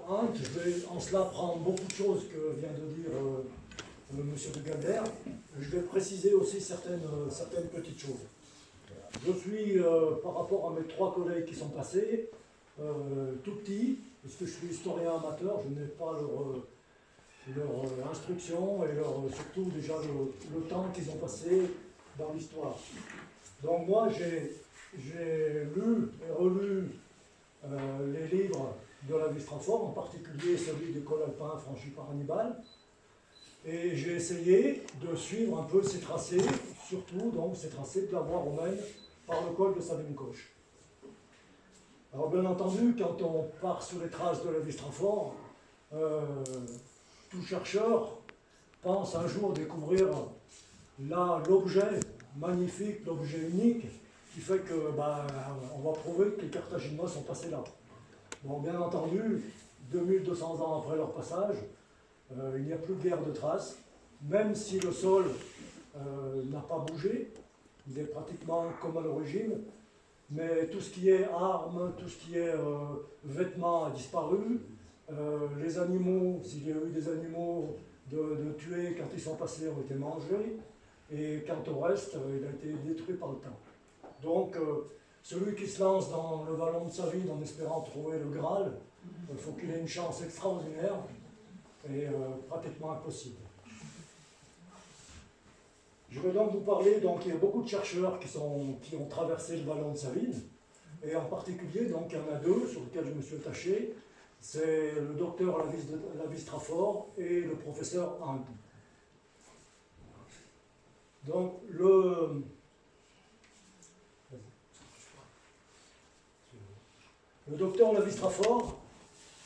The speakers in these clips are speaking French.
Hunt, je vais en cela prendre beaucoup de choses que vient de dire M. de Galder. Je vais préciser aussi certaines petites choses. Je suis, par rapport à mes 3 collègues qui sont passés, tout petit, puisque je suis historien amateur, je n'ai pas leur instruction et surtout déjà le temps qu'ils ont passé dans l'histoire. Donc moi j'ai lu et relu les livres de Lévi-Strauss, en particulier celui des cols alpins franchis par Hannibal, et j'ai essayé de suivre un peu ces tracés, surtout donc ces tracés de la voie romaine par le col de Savine-Coche. Alors bien entendu, quand on part sur les traces de Lévi-Strauss, tout chercheur pense un jour découvrir là l'objet magnifique, l'objet unique, qui fait que on va prouver que les Carthaginois sont passés là. Bon, bien entendu, 2200 ans après leur passage, il n'y a plus de guerre de traces, même si le sol n'a pas bougé, il est pratiquement comme à l'origine, mais tout ce qui est armes, tout ce qui est vêtements a disparu, les animaux, s'il y a eu des animaux de tuer quand ils sont passés, ont été mangés, et quant au reste, il a été détruit par le temps. Donc, celui qui se lance dans le vallon de Savine en espérant trouver le Graal, il faut qu'il ait une chance extraordinaire et pratiquement impossible. Je vais donc vous parler, il y a beaucoup de chercheurs qui ont traversé le vallon de Savine, et en particulier, donc, il y en a 2 sur lesquels je me suis attaché, c'est le docteur Lévi-Strauss et le professeur Hunt. Donc, le docteur Lévi-Strauss,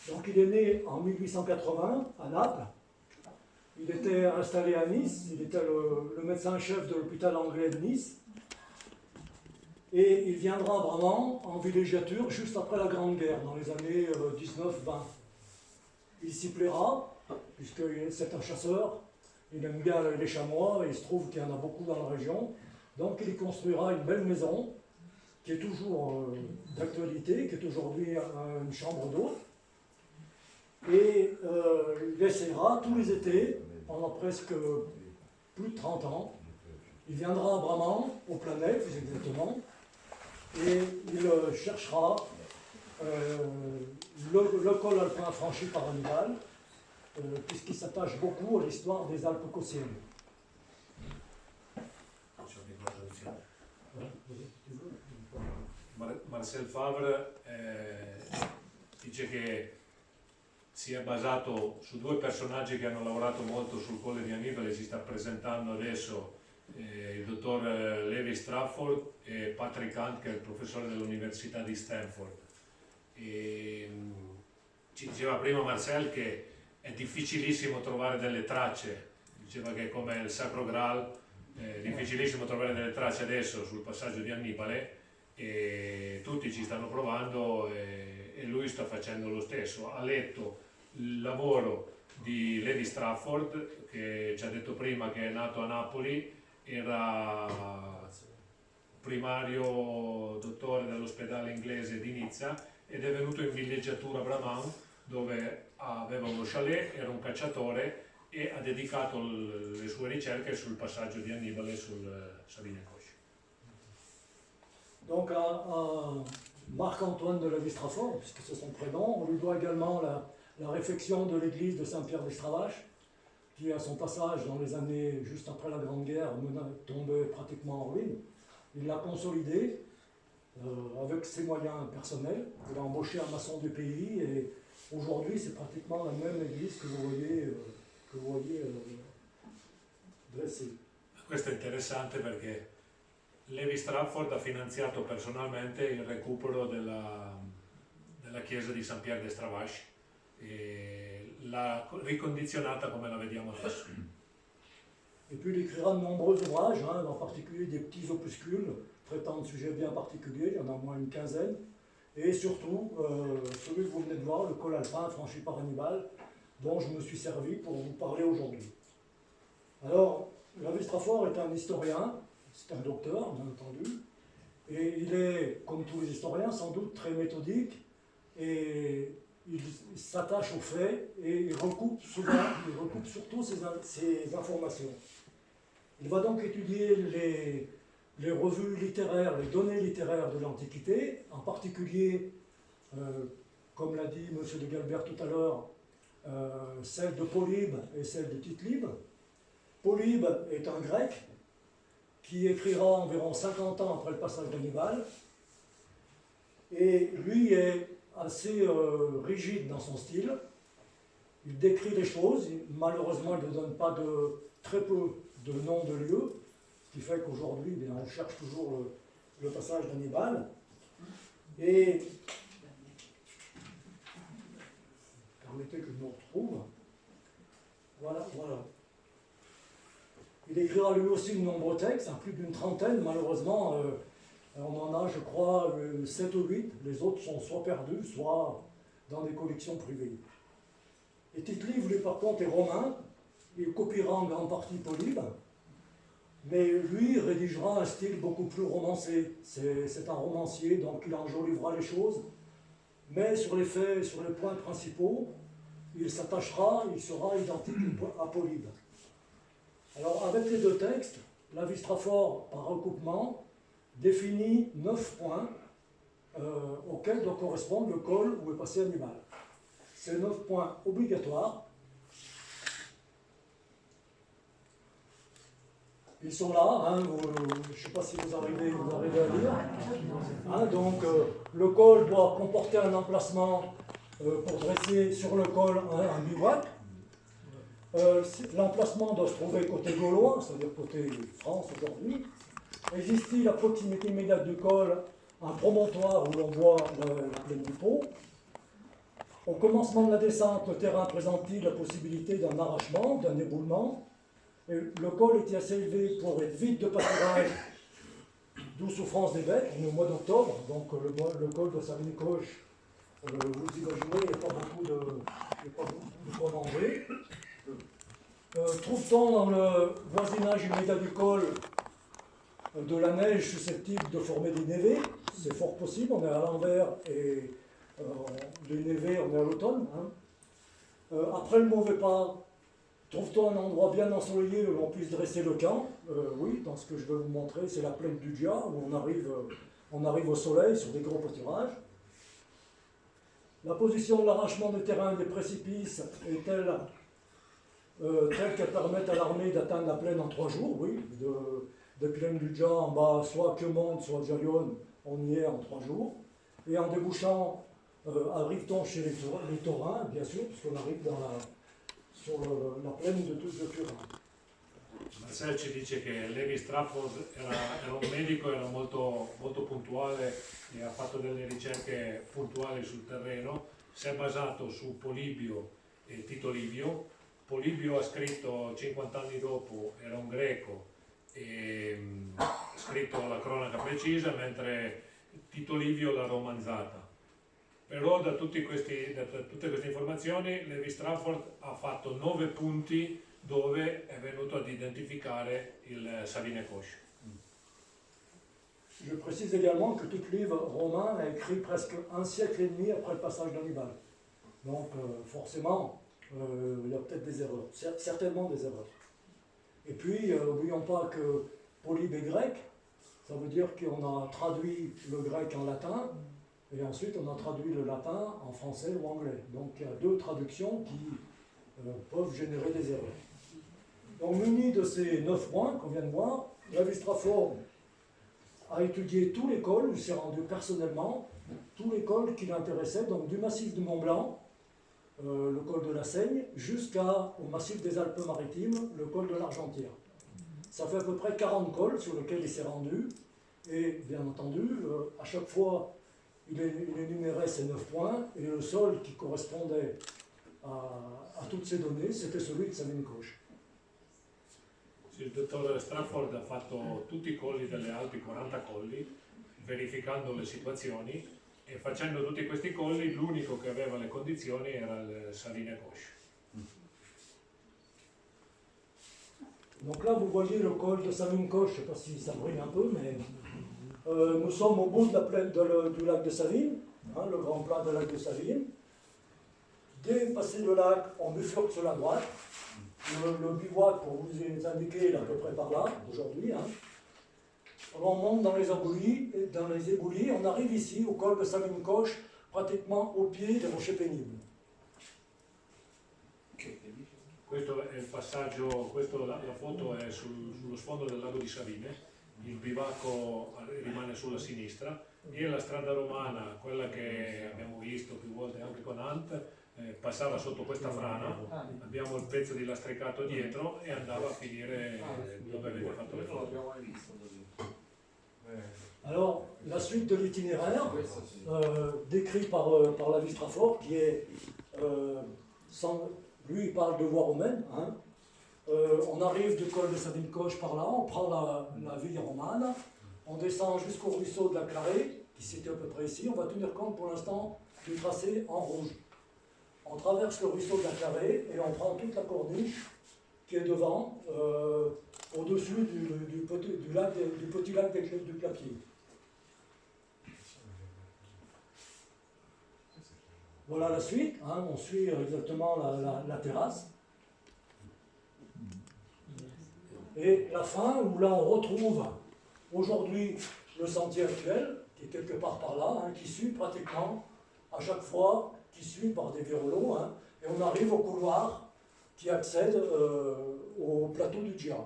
donc il est né en 1880 à Naples. Il était installé à Nice, il était le médecin-chef de l'hôpital anglais de Nice. Et il viendra vraiment en villégiature juste après la Grande Guerre, dans les années 19-20. Il s'y plaira, puisque c'est un chasseur, il aime bien les chamois, et il se trouve qu'il y en a beaucoup dans la région. Donc il y construira une belle maison, qui est toujours d'actualité, qui est aujourd'hui une chambre d'hôte. Et il essaiera tous les étés, pendant presque plus de 30 ans, il viendra à Bramant, au Planète, plus exactement, et il cherchera le col alpin franchi par Hannibal, puisqu'il s'attache beaucoup à l'histoire des Alpes caussiennes. Marcel Favre dice che si è basato su 2 personaggi che hanno lavorato molto sul colle di Annibale, si sta presentando adesso il dottor Lévi-Strauss e Patrick Hunt, che è il professore dell'Università di Stanford. Ci diceva prima Marcel che è difficilissimo trovare delle tracce, diceva che come il Sacro Graal è difficilissimo trovare delle tracce adesso sul passaggio di Annibale, e tutti ci stanno provando e lui sta facendo lo stesso. Ha letto il lavoro di Lévi-Strauss, che ci ha detto prima che è nato a Napoli, era primario dottore dell'ospedale inglese di Nizza ed è venuto in villeggiatura a Bramant, dove aveva uno chalet, era un cacciatore e ha dedicato le sue ricerche sul passaggio di Annibale sul Savine-Coche. Donc à Marc-Antoine de Lévi-Strauss, puisque c'est son prénom, on lui doit également la réfection de l'église de Saint-Pierre d'Estravache, qui à son passage dans les années juste après la Grande Guerre tombait pratiquement en ruine. Il l'a consolidée avec ses moyens personnels. Il a embauché un maçon du pays et aujourd'hui c'est pratiquement la même église que vous voyez dressée. Questo è interessante perché Lévi-Strauss ha finanziato personalmente il recupero della chiesa di Saint-Pierre d'Estravache e l'ha ricondizionata come la vediamo adesso. Et puis il écrira de nombreux ouvrages, en particulier des petits opuscules traitant de sujets bien particuliers, il y en a au moins une quinzaine, et surtout celui que vous venez de voir, le col alpin franchi par Hannibal, dont je me suis servi pour vous parler aujourd'hui. Alors, Lévi-Strauss est un historien, c'est un docteur, bien entendu, et il est, comme tous les historiens, sans doute très méthodique, et il s'attache aux faits et il recoupe surtout ces informations. Il va donc étudier les revues littéraires, les données littéraires de l'Antiquité, en particulier, comme l'a dit M. de Galbert tout à l'heure, celle de Polybe et celle de Tite-Live. Polybe est un grec qui écrira environ 50 ans après le passage d'Hannibal, et lui est assez rigide dans son style. Il décrit les choses, malheureusement il ne donne pas très peu de noms de lieux, ce qui fait qu'aujourd'hui on cherche toujours le passage d'Hannibal. Et permettez que je me retrouve. Voilà. Il écrira lui aussi de nombreux textes, plus d'une trentaine, malheureusement. On en a, je crois, 7 ou 8. Les autres sont soit perdus, soit dans des collections privées. Et Tite-Live, lui, par contre, est romain. Il copiera en grande partie Polybe. Mais lui rédigera un style beaucoup plus romancé. C'est un romancier, donc il enjolivera les choses. Mais sur les faits, sur les points principaux, il s'attachera, il sera identique à Polybe. Alors, avec les deux textes, Lévi-Straffor, par recoupement, définit 9 points auxquels doit correspondre le col où est passé Hannibal. Ces 9 points obligatoires. Ils sont là, je ne sais pas si vous arrivez à lire. Donc, le col doit comporter un emplacement pour dresser sur le col un bivouac. L'emplacement doit se trouver côté gaulois, c'est-à-dire côté France aujourd'hui. Existe-t-il à proximité immédiate du col un promontoire où l'on voit la plaine du Pô? Au commencement de la descente, le terrain présente-t-il la possibilité d'un arrachement, d'un éboulement? Et le col est assez élevé pour être vide de pâturage, d'où souffrance des bêtes. On est au mois d'octobre, donc le col de Savigny-Coche, vous imaginez, il n'y a pas beaucoup de quoi manger. Trouve-t-on dans le voisinage immédiat du col de la neige susceptible de former des névés? C'est fort possible, on est à l'envers et les névés, on est à l'automne. Après le mauvais pas, trouve-t-on un endroit bien ensoleillé où l'on puisse dresser le camp? Oui, dans ce que je vais vous montrer, c'est la plaine du Dia, où on arrive au soleil sur des gros pâturages. La position de l'arrachement des terrains des précipices est telle qu'elle permette à l'armée d'atteindre la plaine en 3 jours, oui, de plaine du Dia en bas, soit Quemonde, soit Jalion, on y est en 3 jours. Et en débouchant, arrive-t-on chez les taurins, bien sûr, puisqu'on arrive sur la plaine de Turin. Marcel ci dice che Lévi-Straffor era un medico, era molto puntuale e ha fatto delle ricerche puntuali sul terreno, si è basato su Polibio e Tito Livio. Polibio ha scritto 50 anni dopo, era un greco, e ha scritto la cronaca precisa, mentre Tito Livio l'ha romanzata. Però da tutte queste informazioni Lévi-Straffor ha fatto 9 punti dove è venuto ad identificare il Savigny-Coche. Je précise également que Tite-Live romain a écrit presque un siècle et demi après le passage d'Hannibal. Donc forcément, il y a peut-être des erreurs, certainement des erreurs. Et puis, n'oublions pas que Polybe est grec, ça veut dire qu'on a traduit le grec en latin, et ensuite on a traduit le latin en français ou anglais. Donc il y a 2 traductions qui peuvent générer des erreurs. Donc muni de ces 9 points qu'on vient de voir, Lévi-Straffor a étudié tous les cols, il s'est rendu personnellement, tous les cols qui l'intéressaient, donc du massif du Mont-Blanc, le col de la Seigne, jusqu'au massif des Alpes-Maritimes, le col de l'Argentière. Ça fait à peu près 40 cols sur lesquels il s'est rendu, et bien entendu, à chaque fois, il énumérait ces 9 points, et le sol qui correspondait a tutte ces données, c'était celui de Savigny-Coche. Il dottor Straffor ha fatto tutti i colli delle Alpi, 40 colli, verificando le situazioni, e facendo tutti questi colli l'unico che aveva le condizioni era il Savigny-Coche. Donc là vous voyez le col de Savigny-Coche, je ne sais pas si ça brille un peu, mais nous sommes au bout de la plaine du lac de Savigny, le grand plat du lac de Savigny. Dès passer le lac, on bifurque sur la droite. Le bivouac, pour vous indiquer, il est à peu près par là, aujourd'hui. Hein. On monte dans les éboulis, on arrive ici, au col de Savinkoche, pratiquement au pied des rochers pénibles. Questo è il passaggio, la foto è sullo sfondo del lago di Savine, il bivacco rimane sulla sinistra e la strada romana, quella che abbiamo visto più volte anche con Ant, passava sotto questa frana, abbiamo il pezzo di lastricato dietro e andava a finire dove avete fatto le foto. Alors, la suite de l'itinéraire, décrit par la Vistrafort, qui est, lui il parle de voie romaine, hein. On arrive du col de Savinkoche par là, on prend la ville romane, on descend jusqu'au ruisseau de la Clarée, qui se situe à peu près ici, on va tenir compte pour l'instant du tracé en rouge. On traverse le ruisseau de la Clarée et on prend toute la corniche qui est devant, au-dessus du petit lac du Clapier. Voilà la suite, hein, on suit exactement la terrasse. Et la fin, où là on retrouve aujourd'hui le sentier actuel, qui est quelque part par là, hein, qui suit pratiquement à chaque fois, qui suit par des virolots, hein, et on arrive au couloir qui accède au plateau du Gia.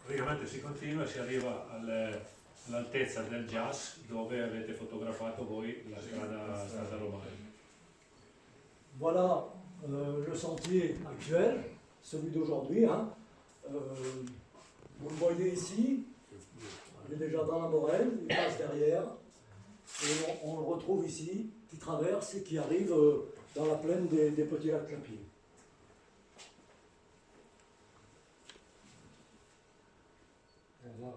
Praticamente si continua e si arriva all'altezza del Gias dove avete fotografato voi la strada romana. Voilà le sentier actuel, celui d'aujourd'hui. Hein. Vous le voyez ici, il est déjà dans la Morelle, il passe derrière, et on le retrouve ici, qui traverse et qui arrive dans la plaine des petits lacs Clapiers. On va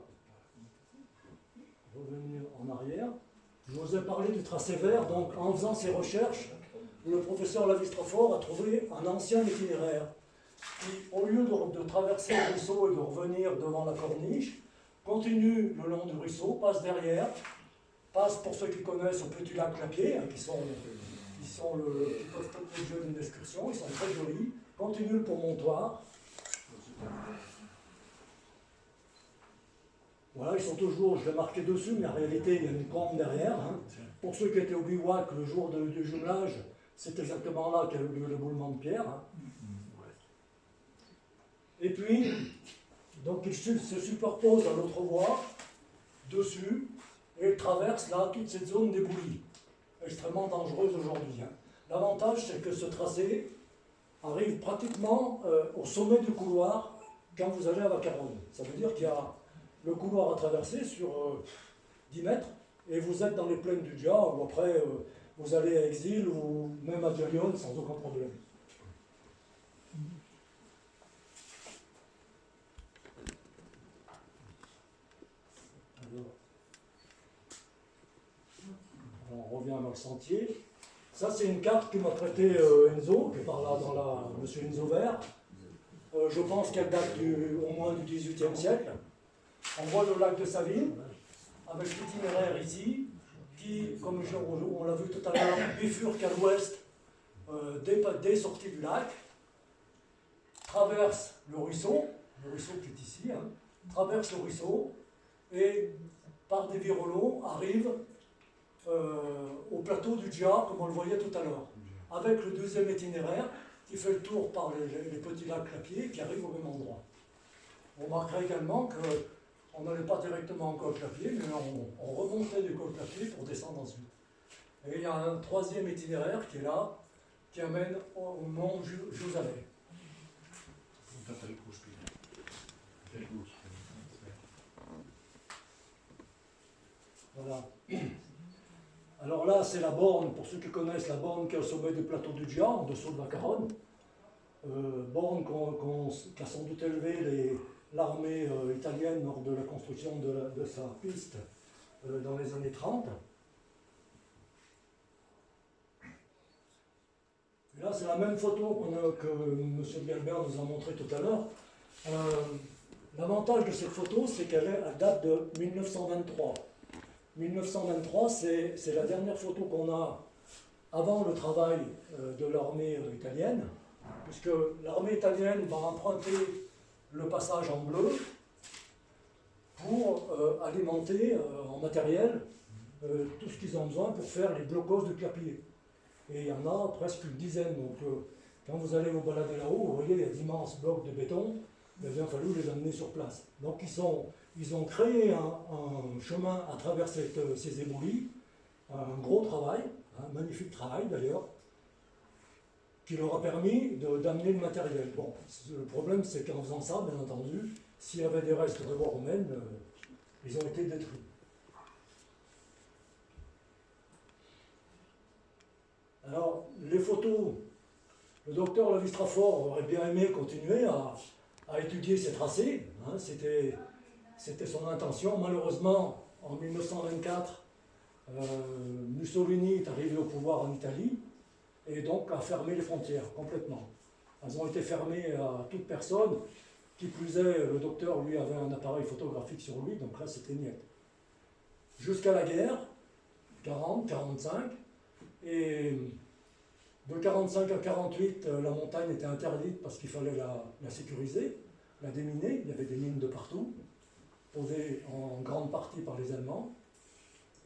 revenir en arrière. Je vous ai parlé du tracé vert, donc en faisant ces recherches, le professeur Lavistrafort a trouvé un ancien itinéraire qui, au lieu de traverser le ruisseau et de revenir devant la corniche, continue le long du ruisseau, passe derrière, passe, pour ceux qui connaissent, au petit lac Clapier, hein, qui peuvent être l'objet d'une excursion, ils sont très jolis, continue le promontoire. Voilà, ils sont toujours, je l'ai marqué dessus, mais en réalité il y a une combe derrière. Hein. Pour ceux qui étaient au bivouac le jour du jumelage, c'est exactement là qu'a eu lieu le boulement de pierre. Hein. Et puis, donc il se superpose à l'autre voie, dessus, et il traverse là toute cette zone d'éboulis, extrêmement dangereuse aujourd'hui. Hein. L'avantage, c'est que ce tracé arrive pratiquement au sommet du couloir quand vous allez à Vacaronne. Ça veut dire qu'il y a le couloir à traverser sur 10 mètres, et vous êtes dans les plaines du Gia, ou après vous allez à Exil ou même à Dialion sans aucun problème. Alors, on revient dans le sentier. Ça, c'est une carte que m'a prêtée Enzo, qui est par là dans Monsieur Enzo Vert. Je pense qu'elle date au moins du XVIIIe siècle. On voit le lac de Savine, avec l'itinéraire ici, qui, comme on l'a vu tout à l'heure, bifurque à l'ouest des sorties du lac, traverse le ruisseau qui est ici, hein, traverse le ruisseau, et par des virelots arrive au plateau du Gia, comme on le voyait tout à l'heure, avec le deuxième itinéraire qui fait le tour par les petits lacs Clapier qui arrive au même endroit. On remarquera également qu'on n'allait pas directement au col Clapier, mais on remontait du col Clapier pour descendre ensuite. Et il y a un troisième itinéraire qui est là, qui amène au mont Jouzalet. Voilà. Alors là, c'est la borne, pour ceux qui connaissent la borne qui est au sommet du plateau du Gia, en dessous de Vacaronne. Borne qu'a sans doute élevé l'armée italienne lors de la construction de sa piste dans les années 30. Et là, c'est la même photo que M. Galbert nous a montré tout à l'heure. L'avantage de cette photo, c'est qu'elle date de 1923. 1923, c'est la dernière photo qu'on a avant le travail de l'armée italienne, puisque l'armée italienne va emprunter le passage en bleu pour alimenter en matériel tout ce qu'ils ont besoin pour faire les blocos de Clapier. Et il y en a presque une dizaine. Donc quand vous allez vous balader là-haut, vous voyez, il y a d'immenses blocs de béton. Il a bien fallu les amener sur place. Donc ils ont créé un chemin à travers ces éboulis, un gros travail, un magnifique travail d'ailleurs, qui leur a permis d'amener le matériel. Bon, le problème c'est qu'en faisant ça, bien entendu, s'il y avait des restes de voies romaines, ils ont été détruits. Alors, les photos, le docteur Lévi-Strafort aurait bien aimé continuer à étudier ces tracés, hein, c'était son intention. Malheureusement, en 1924, Mussolini est arrivé au pouvoir en Italie et donc a fermé les frontières complètement. Elles ont été fermées à toute personne. Qui plus est, le docteur, lui, avait un appareil photographique sur lui, donc là, c'était niet. Jusqu'à la guerre, 40, 45, et de 45 à 48, la montagne était interdite parce qu'il fallait la sécuriser, la déminer. Il y avait des mines de partout, posées en grande partie par les Allemands.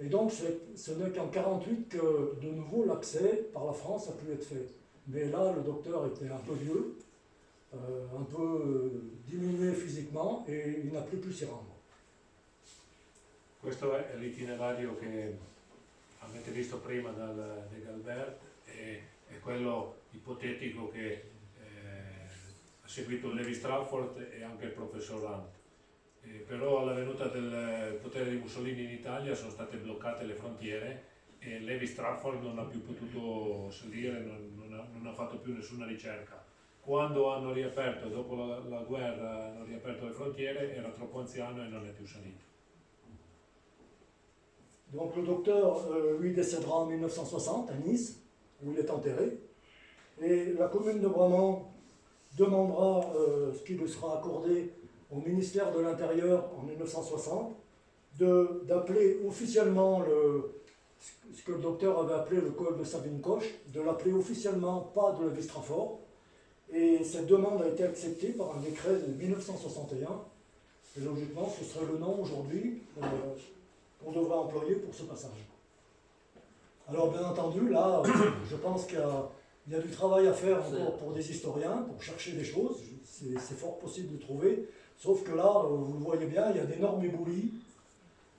Et donc, ce n'est qu'en 48 que, de nouveau, l'accès par la France a pu être fait. Mais là, le docteur était un peu vieux, un peu diminué physiquement, et il n'a plus pu s'y rendre. Questo è l'itinerario che avete visto prima De Galbert, è quello ipotetico che ha seguito Lévi-Strafort e anche il professor Hunt. Però alla venuta del potere di Mussolini in Italia sono state bloccate le frontiere e Lévi-Strafort non ha più potuto salire, non ha fatto più nessuna ricerca. Quando hanno riaperto, dopo la guerra, hanno riaperto le frontiere, era troppo anziano e non è più salito. Donc le docteur, lui, décédera en 1960 à Nice, où il est enterré. Et la commune de Bramant demandera ce qui lui sera accordé au ministère de l'Intérieur en 1960, d'appeler officiellement ce que le docteur avait appelé le col de Savine-Coche, de l'appeler officiellement pas de Lévi-Strafort. Et cette demande a été acceptée par un décret de 1961. Et logiquement, ce serait le nom aujourd'hui qu'on devrait employer pour ce passage. Alors bien entendu, là, je pense qu'il y a du travail à faire encore pour des historiens, pour chercher des choses. C'est fort possible de trouver. Sauf que là, vous le voyez bien, il y a d'énormes éboulis.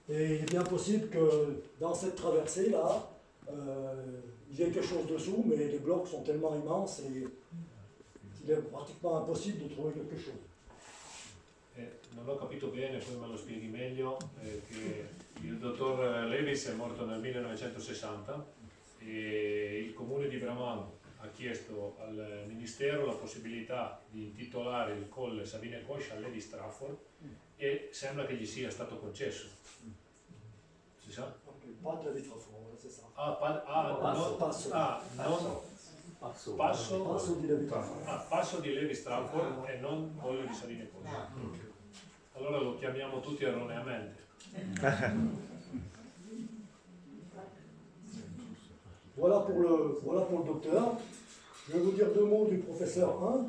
Et il est bien possible que dans cette traversée-là, il y ait quelque chose dessous, mais les blocs sont tellement immenses et il est pratiquement impossible de trouver quelque chose. Non ho capito bene, poi me lo spieghi meglio, che il dottor Levis è morto nel 1960 e il comune di Bramant ha chiesto al ministero la possibilità di intitolare il colle Savine-Coche a Lévi-Strafort e sembra che gli sia stato concesso. Si sa? Pas de Lévi-Strafort, c'est ça. Passo di Lévi-Strafort. Passo di Lévi-Strafort e non colle di Savine-Coche. Allora lo chiamiamo tutti erroneamente. Voilà pour le docteur. Je vais vous dire deux mots du professeur Hunt,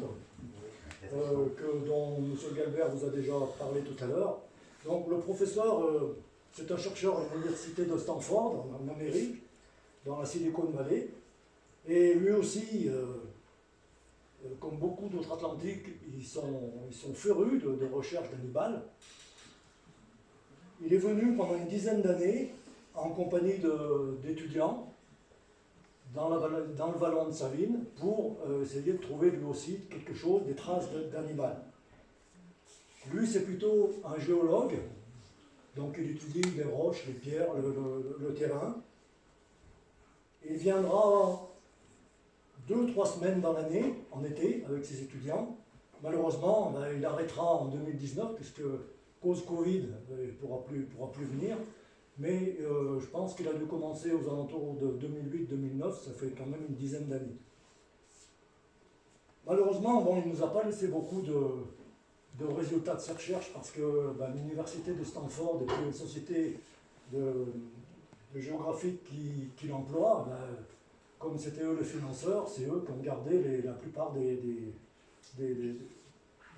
dont M. Galbert vous a déjà parlé tout à l'heure. Donc le professeur, c'est un chercheur à l'université de Stanford, en Amérique, dans la Silicon Valley. Et lui aussi, comme beaucoup d'autres Atlantiques, ils sont férus de recherche d'Hannibal. Il est venu pendant une dizaine d'années en compagnie d'étudiants dans le vallon de Savine pour essayer de trouver lui aussi quelque chose, des traces d'Hannibal. Lui, c'est plutôt un géologue, donc il étudie les roches, les pierres, le terrain. Il viendra 2-3 semaines dans l'année, en été, avec ses étudiants. Malheureusement, il arrêtera en 2019, puisque cause Covid, il ne pourra plus venir. Mais je pense qu'il a dû commencer aux alentours de 2008-2009, ça fait quand même une dizaine d'années. Malheureusement, il ne nous a pas laissé beaucoup de résultats de ses recherches, parce que l'université de Stanford et puis une société de géographie qui l'emploie, comme c'était eux les financeurs, c'est eux qui ont gardé la plupart des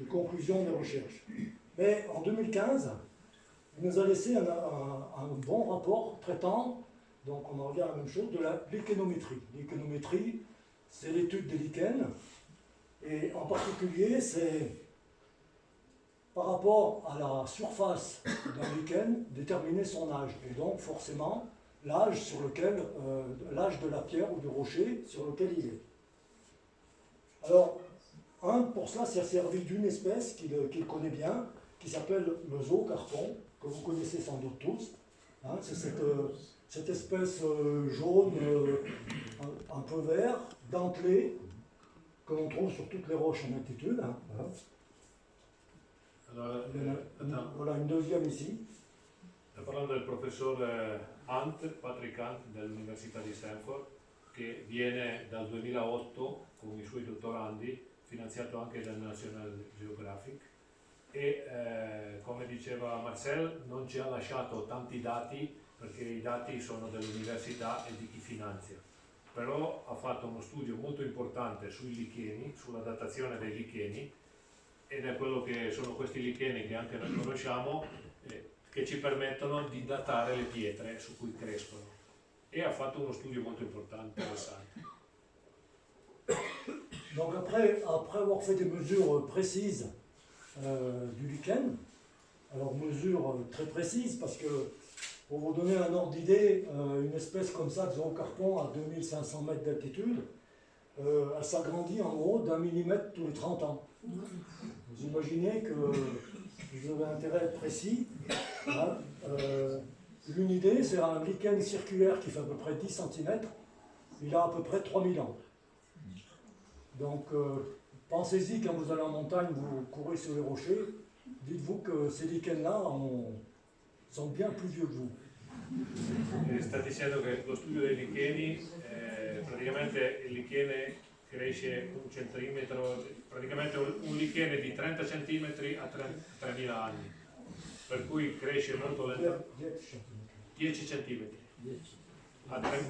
conclusions des recherches. Mais en 2015, il nous a laissé un bon rapport traitant, donc on en revient à la même chose, de la lichénométrie. Lichénométrie, c'est l'étude des lichens, et en particulier, c'est par rapport à la surface d'un lichen, déterminer son âge. Et donc, forcément, l'âge de la pierre ou du rocher sur lequel il est. Alors, pour cela, s'est servi d'une espèce qu'il connaît bien, qui s'appelle le zoocarpon, que vous connaissez sans doute tous. Hein, c'est cette espèce jaune, un peu vert, dentelée, que l'on trouve sur toutes les roches en altitude. Hein, voilà. Allora, voilà une deuxième ici. sto parlando del professor Patrick Hunt dell'Università di Stanford, che viene dal 2008 con i suoi dottorandi, finanziato anche dal National Geographic, e come diceva Marcel non ci ha lasciato tanti dati perché i dati sono dell'università e di chi finanzia, però ha fatto uno studio molto importante sui licheni, sulla datazione dei licheni, ed è quello che sono questi licheni che anche noi conosciamo, che ci permettono di datare le pietre su cui crescono, e ha fatto uno studio molto importante, interessante. Donc après avoir fait des mesures précises du lichen, alors mesures très précises parce que pour vous donner un ordre d'idée, une espèce comme ça, zoocarpon à 2500 mètres d'altitude, elle s'agrandit en gros d'1 millimètre tous les 30 ans. Vous imaginez que vous avez intérêt à être précis. Hein, une idée, c'est un lichen circulaire qui fait à peu près 10 cm, il a à peu près 3000 ans. Donc pensez-y quand vous allez en montagne, vous courez sur les rochers, dites-vous que ces lichens-là sont bien plus vieux que vous. Sta dicendo che lo studio dei licheni, praticamente il lichene cresce 1 centimetro, praticamente un lichene di 30 cm a 3000 anni, per cui cresce molto lentamente. 10 cm.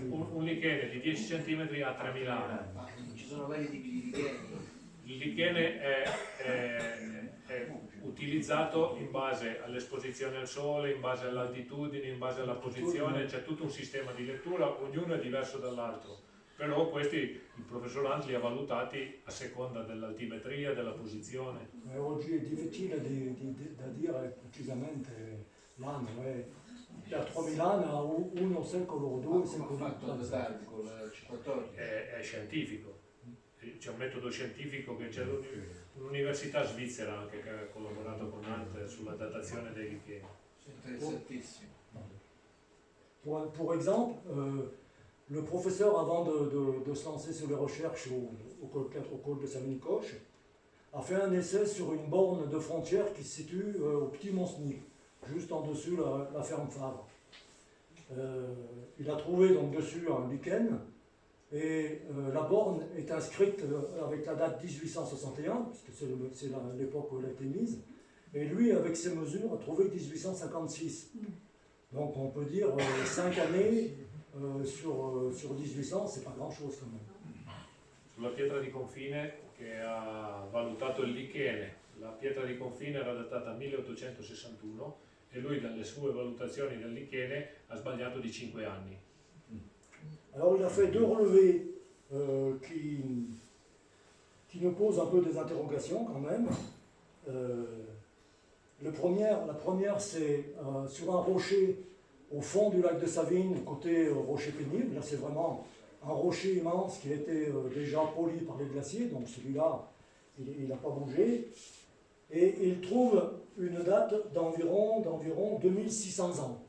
Un lichene di 10 cm a 3000 anni. Ci sono vari tipi di licheni. Il lichene è utilizzato in base all'esposizione al sole, in base all'altitudine, in base alla posizione, c'è tutto un sistema di lettura, ognuno è diverso dall'altro, però questi il professor Hunt li ha valutati a seconda dell'altimetria, della posizione. Oggi è difficile da dire precisamente l'anno, da 3000 anni a uno secolo, 2 secoli. È scientifico, c'è un metodo scientifico che c'è l'università svizzera anche che ha collaborato con Hunt sulla datazione dei licheni. Interessantissimo. Pour exemple, le professeur, avant de se lancer sur les recherches au col de Saint-Minicoche, a fait un essai sur une borne de frontière qui se situe au Petit Mont-Snic, juste en dessus la ferme Favre. Il a trouvé donc dessus un lichen, et la borne est inscrite avec la date 1861, puisque c'est l'époque où elle a été mise, et lui, avec ses mesures, a trouvé 1856. Donc on peut dire 5 années sur 1800, c'est pas grand-chose quand même. Sulla pietra di confine che ha valutato il lichene, la pietra di confine era datata 1861 e lui dalle sue valutazioni del lichene ha sbagliato di 5 anni. Alors il a fait 2 relevés qui nous posent un peu des interrogations quand même. La première c'est sur un rocher au fond du lac de Savine, côté rocher pénible. Là c'est vraiment un rocher immense qui a été déjà poli par les glaciers, donc celui-là il n'a pas bougé. Et il trouve une date d'environ 2600 ans.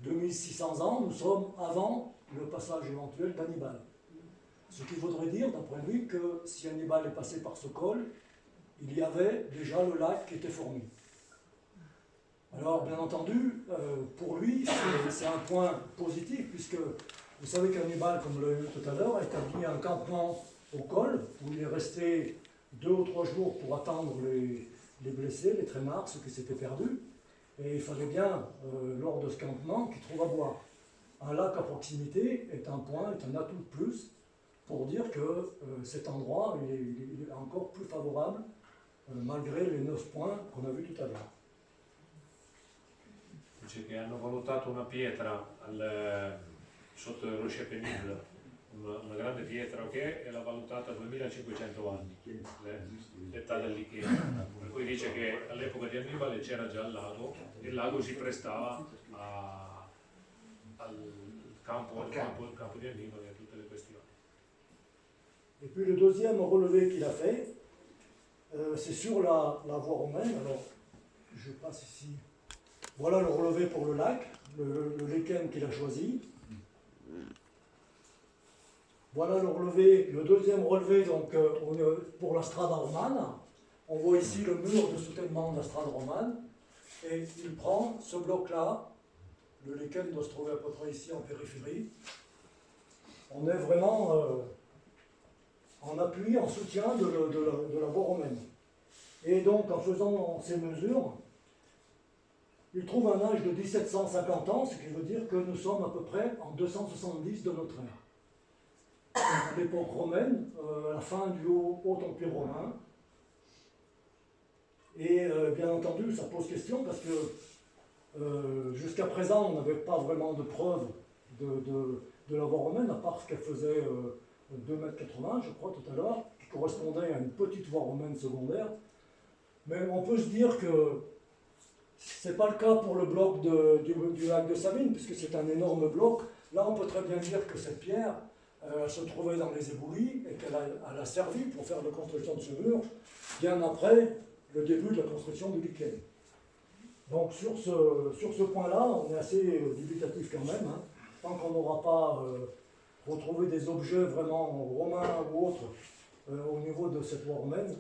2600 ans, nous sommes avant le passage éventuel d'Hannibal. Ce qui voudrait dire, d'après lui, que si Hannibal est passé par ce col, il y avait déjà le lac qui était formé. Alors, bien entendu, pour lui, c'est un point positif, puisque vous savez qu'Hannibal, comme on l'a vu tout à l'heure, a établi un campement au col, où il est resté 2 ou 3 jours pour attendre les blessés, les trémards, ceux qui s'étaient perdus. Et il fallait bien, lors de ce campement, qu'ils trouvent à boire. Un lac à proximité est un atout de plus pour dire que cet endroit il est encore plus favorable malgré les 9 points qu'on a vus tout à l'heure. Dice che hanno valutato una pietra sotto il Rocher Pénible, una grande pietra, ok, e l'ha valutata a 2500 anni, l'età del lichene. Per cui dice che all'epoca di Annibale c'era già il lago e il lago si prestava al campo di Annibale e a tutte le questioni. Et puis le deuxième relevé qu'il a fait, c'est sur la voie romaine. Alors, je passe ici. Voilà le relevé pour le lac, le lichen qu'il a choisi. Voilà le relevé, le deuxième relevé donc, pour la strada romane. On voit ici le mur de soutènement de la strada romane. Et il prend ce bloc-là. Le lichen doit se trouver à peu près ici en périphérie. On est vraiment en appui, en soutien de la voie romaine. Et donc en faisant ces mesures, il trouve un âge de 1750 ans, ce qui veut dire que nous sommes à peu près en 270 de notre ère. À l'époque romaine, à la fin du Haut Empire romain. Et bien entendu, ça pose question parce que jusqu'à présent, on n'avait pas vraiment de preuves de la voie romaine, à part ce qu'elle faisait 2,80 m, je crois, tout à l'heure, qui correspondait à une petite voie romaine secondaire. Mais on peut se dire que ce n'est pas le cas pour le bloc du lac de Savines, puisque c'est un énorme bloc. Là, on peut très bien dire que cette pierre se trouvait dans les éboulis et qu'elle a servi pour faire la construction de ce mur, bien après le début de la construction du lichen. Donc sur ce point-là, on est assez dubitatif quand même. Hein. Tant qu'on n'aura pas retrouvé des objets vraiment romains ou autres au niveau de cette voie romaine,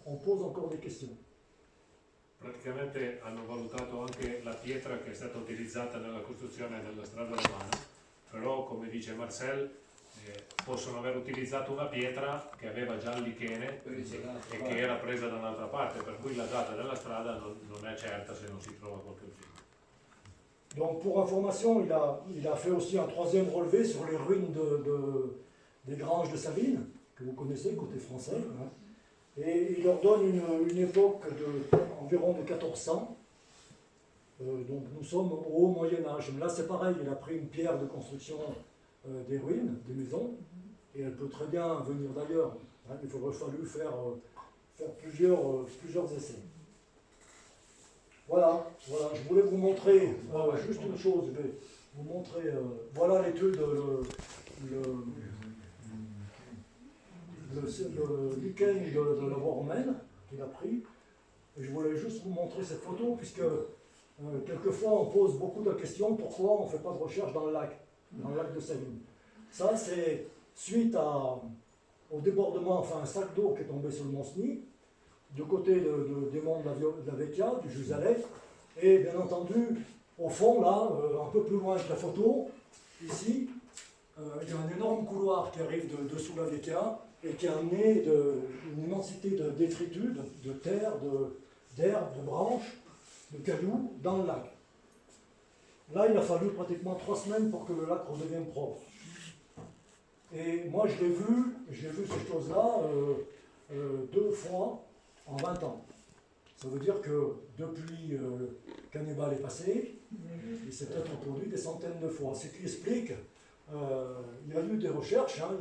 on pose encore des questions. Praticamente hanno valutato anche la pietra che è stata utilizzata nella costruzione della strada romana, però come dice Marcel possono aver utilizzato una pietra che aveva già il lichene e che era presa da un'altra parte, per cui la data della strada non è certa se non si trova qualche film. Donc pour information, il a fait aussi un troisième relevé sur les ruines des granges de Savines, que vous connaissez, côté français. Hein. Et il leur donne une époque environ de 1400. Donc nous sommes au haut Moyen-Âge. Mais là c'est pareil, il a pris une pierre de construction des ruines, des maisons, et elle peut très bien venir d'ailleurs. Hein. Il faudrait fallu faire plusieurs essais. Voilà, je voulais vous montrer juste une chose, je vais vous montrer, voilà l'étude, le lichen de la voie romaine qu'il a pris. Et je voulais juste vous montrer cette photo, puisque quelquefois on pose beaucoup de questions, pourquoi on ne fait pas de recherche dans le lac de Savines. Ça c'est suite au débordement, enfin un sac d'eau qui est tombé sur le Mont Cenis, du côté des monts de la Vecchia, du Jusalet, et bien entendu, au fond, là, un peu plus loin que la photo, ici, il y a un énorme couloir qui arrive dessous la Vecchia et qui a amené une immensité de détritus, de terre, d'herbes, de branches, de cailloux dans le lac. Là, il a fallu pratiquement 3 semaines pour que le lac redevienne propre. Et moi, j'ai vu ces choses-là 2 fois en 20 ans. Ça veut dire que depuis qu'Hannibal est passé, il s'est peut-être reproduit des centaines de fois. Ce qui explique, il y a eu des recherches, hein,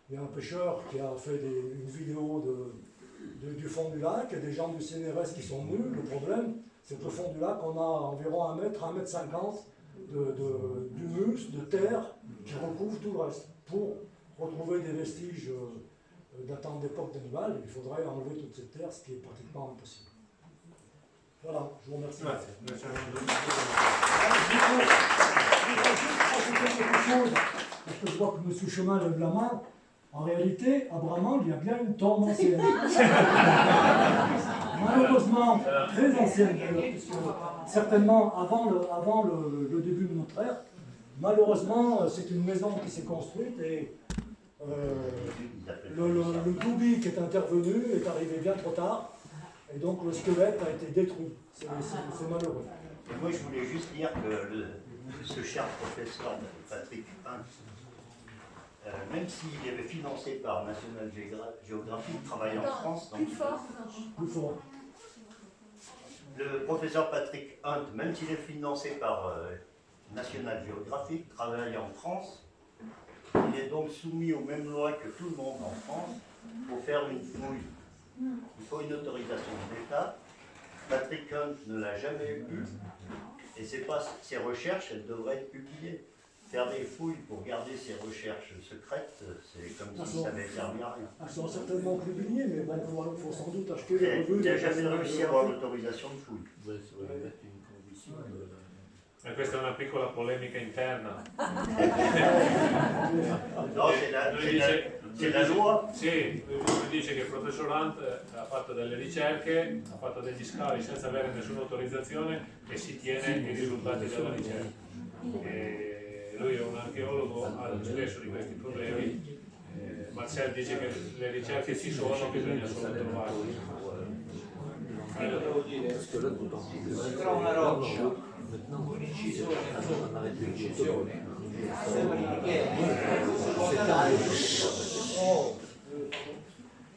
il y a un pêcheur qui a fait une vidéo du fond du lac, et des gens du CNRS qui sont venus. Le problème, c'est que le fond du lac, on a environ 1 mètre, 1,50 m d'humus, de terre, qui recouvre tout le reste. Pour retrouver des vestiges datant d'époque d'Hannibal, il faudrait enlever toute cette terre, ce qui est pratiquement impossible. Voilà, je vous remercie. Parce que je vois que M. Chemin lève la main. En réalité, à Bramant, il y a bien une tombe ancienne. Malheureusement, très ancienne, puisque certainement avant le début de notre ère. Malheureusement, c'est une maison qui s'est construite et le Doubi qui est intervenu est arrivé bien trop tard et donc le squelette a été détruit. C'est malheureux. Et moi je voulais juste dire que ce cher professeur Patrick Pin même s'il est financé par National Geographic, travaille en France. Plus fort. Plus fort. Le professeur Patrick Hunt, même s'il est financé par National Geographic, travaille en France. Il est donc soumis aux mêmes lois que tout le monde en France pour faire une fouille. Il faut une autorisation de l'État. Patrick Hunt ne l'a jamais eu. Et c'est pas ses recherches, elles devraient être publiées. Faire des fouilles pour garder ses recherches secrètes, c'est comme si ça n'avait servi à rien. Elles sont certainement publiées, mais bon, il faut sans doute acheter les Il revues. n'a jamais réussi à avoir l'autorisation de fouille. E questa è una piccola polemica interna. No, c'est la loi. Sì, lui dice che il professor Hunt ha fatto delle ricerche, ha fatto degli scavi senza avere nessuna autorizzazione e si tiene i risultati della ricerca. E lui è un archeologo, ha spesso di questi problemi. Marcel dice che le ricerche ci sono, bisogna solo trovarle. Devo dire, si trova una roccia, un'incisione, un'incisione, sembra di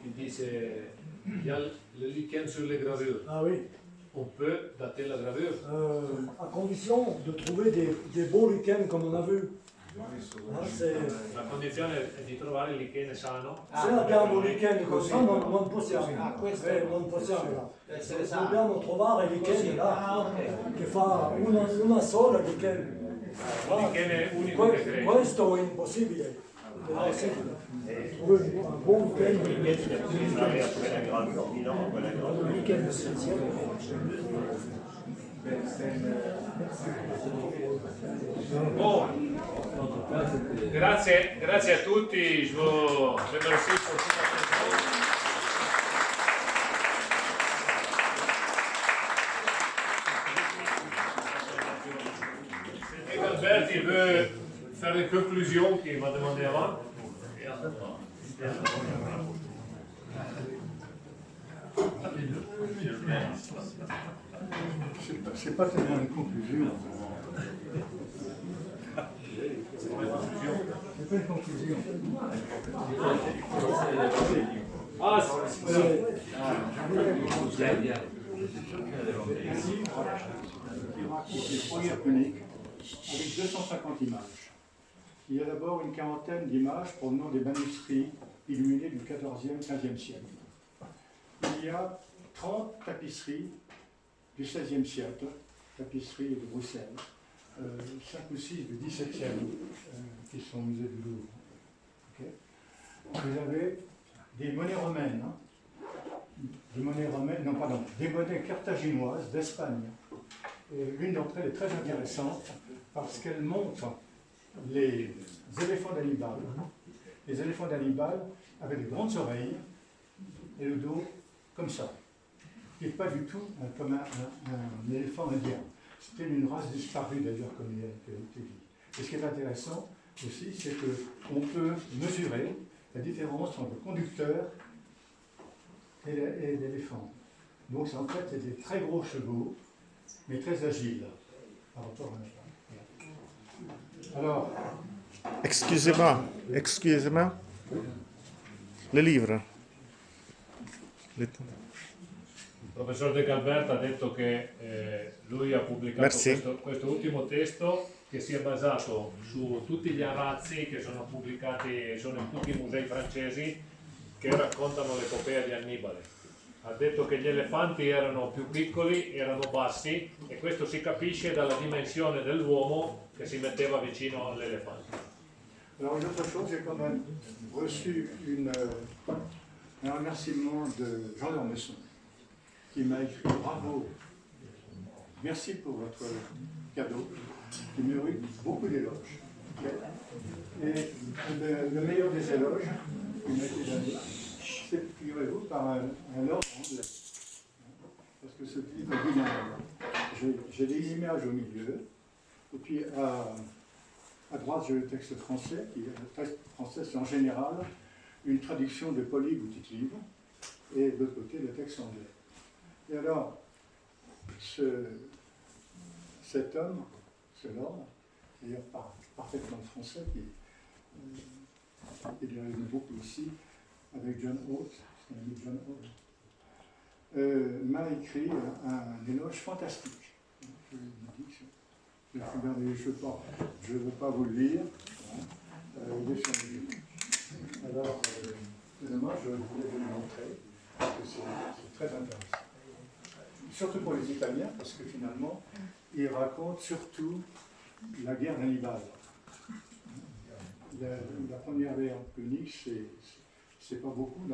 Il dice il y a le lichen sur les gravures. Ah oui. On peut dater la gravure. À condition de trouver des beaux lichens comme on a vu. La condizione è di trovare il lichen sano. Se abbiamo lichen così non possiamo. questo Non possiamo. deve essere sano. Dobbiamo trovare il lichen là, che fa una sola lichen. Il lichen unico che cresce. Questo è impossibile. Trouver un buon lichen. Après la gravure, bilan après la gravure. Un lichen essenziale. Bon, grazie a tutti, je vous remercie pour toute l'attention. Et Albert, il veut faire une conclusion qu'il m'a demandé avant. C'est pas tellement une conclusion. C'est pas une conclusion. Ah, Qui raconte les premières chroniques avec 250 images. Il y a d'abord une quarantaine d'images provenant des manuscrits illuminés du 14e, 15e siècle. Il y a 30 tapisseries du 16e siècle, tapisseries de Bruxelles, 5 ou 6 du 17e qui sont au musée du Louvre. Okay. Vous avez des monnaies romaines, des monnaies carthaginoises d'Espagne. Et l'une d'entre elles est très intéressante parce qu'elle montre les éléphants d'Hannibal. Les éléphants d'Hannibal avaient de grandes oreilles et le dos comme ça. Qui n'est pas du tout comme un éléphant indien. C'était une race disparue d'ailleurs, comme il a été dit. Et ce qui est intéressant aussi, c'est qu'on peut mesurer la différence entre conducteur et l'éléphant. Donc en fait, c'est des très gros chevaux, mais très agiles par rapport à un. Alors. Excusez-moi. Le livre. Il professor De Calbert ha detto che lui ha pubblicato questo ultimo testo che si è basato su tutti gli arazzi che sono pubblicati, sono in tutti i musei francesi che raccontano l'epopea di Annibale. Ha detto che gli elefanti erano più piccoli, erano bassi e questo si capisce dalla dimensione dell'uomo che si metteva vicino all'elefante. Alors une autre chose, j'ai quand même reçu un remerciement de Jean d'Ormesson qui m'a écrit bravo, merci pour votre cadeau, qui mérite beaucoup d'éloges. Et le meilleur des éloges qui m'a été donné, c'est, figurez-vous, par un lord anglais. Parce que ce livre est bilingue. J'ai des images au milieu, et puis à droite, j'ai le texte français, le texte français, c'est en général une traduction de Polybe ou Tite-Live, et de l'autre côté, le texte anglais. Et alors, cet homme, ce lord, d'ailleurs parfaitement français, il y en a eu beaucoup ici, avec John Holt, c'est un ami de John Holt, m'a écrit un éloge fantastique. Je lui dis que je ne veux pas vous le lire. Il est sur le livre. Alors, moi, je voulais vous le montrer, parce que c'est très intéressant. Surtout pour les Italiens, parce que finalement, ils racontent surtout la guerre d'Hannibal. La première guerre punique, c'est pas beaucoup.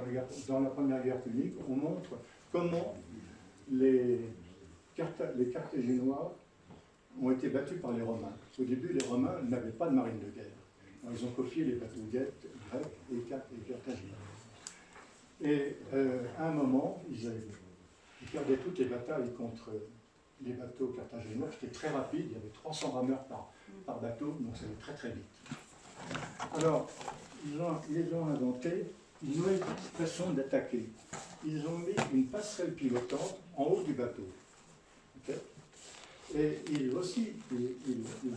Dans la première guerre punique, on montre comment les Carthaginois ont été battus par les Romains. Au début, les Romains n'avaient pas de marine de guerre. Alors, ils ont copié les bateaux grecs et carthaginois. Et à un moment, ils perdaient toutes les batailles contre les bateaux carthaginois. C'était très rapide, il y avait 300 rameurs par bateau, donc ça allait très très vite. Alors, ils ont inventé une nouvelle façon d'attaquer. Ils ont mis une passerelle pilotante en haut du bateau. Okay. Et ils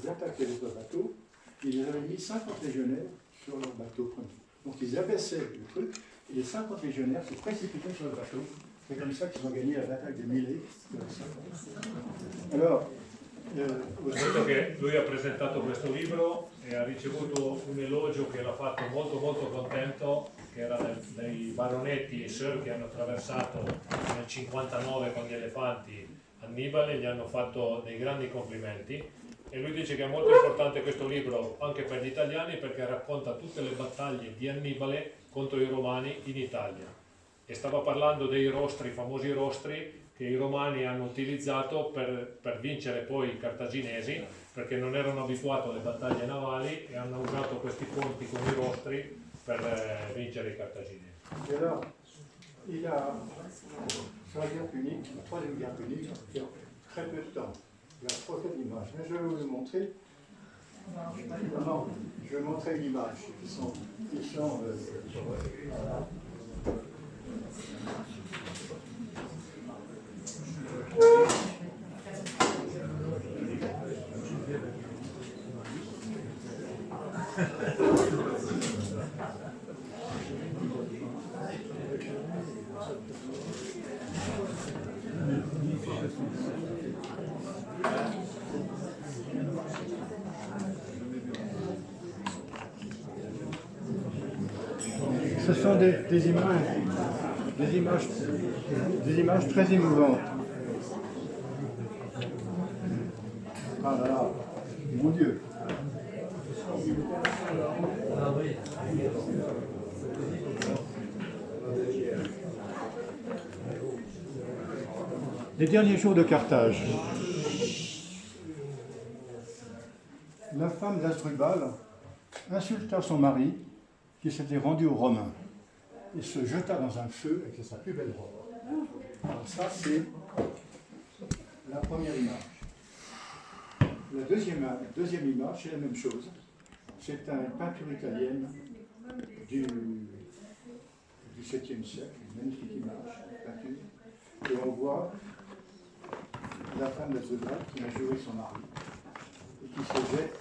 attaquaient les bateaux, ils avaient mis 50 légionnaires sur leur bateau premier. Donc ils abaissaient le truc, et les 50 légionnaires se précipitaient sur le bateau. C'est comme ça qu'ils ont gagné la bataille de Mille. Alors, detto che lui ha presentato questo libro e ha ricevuto un elogio che l'ha fatto molto molto contento, che era dei baronetti e sir che hanno attraversato nel 59 con gli elefanti Annibale, gli hanno fatto dei grandi complimenti e lui dice che è molto importante questo libro anche per gli italiani perché racconta tutte le battaglie di Annibale contro i Romani in Italia e stava parlando dei rostri, i famosi rostri che i Romani hanno utilizzato per vincere poi i Cartaginesi perché non erano abituati alle battaglie navali e hanno usato questi ponti con i rostri per vincere i Cartaginesi. Et alors, il a, sur la guerre punique, la troisième guerre punique, il y a très peu de temps, il y a prochaine image. Mais je vais vous le montrer. Non, je vais montrer une image qui sont ce sont des images très émouvantes. Ah là là, mon Dieu. Les derniers jours de Carthage. La femme d'Asdrubal insulta son mari qui s'était rendu aux Romains et se jeta dans un feu avec sa plus belle robe. Alors ça, c'est la première image. La deuxième image, c'est la même chose. C'est une peinture italienne du 7e siècle, une magnifique image, peinture. Et on voit la femme d'Asdrubal qui a joué son mari et qui se jette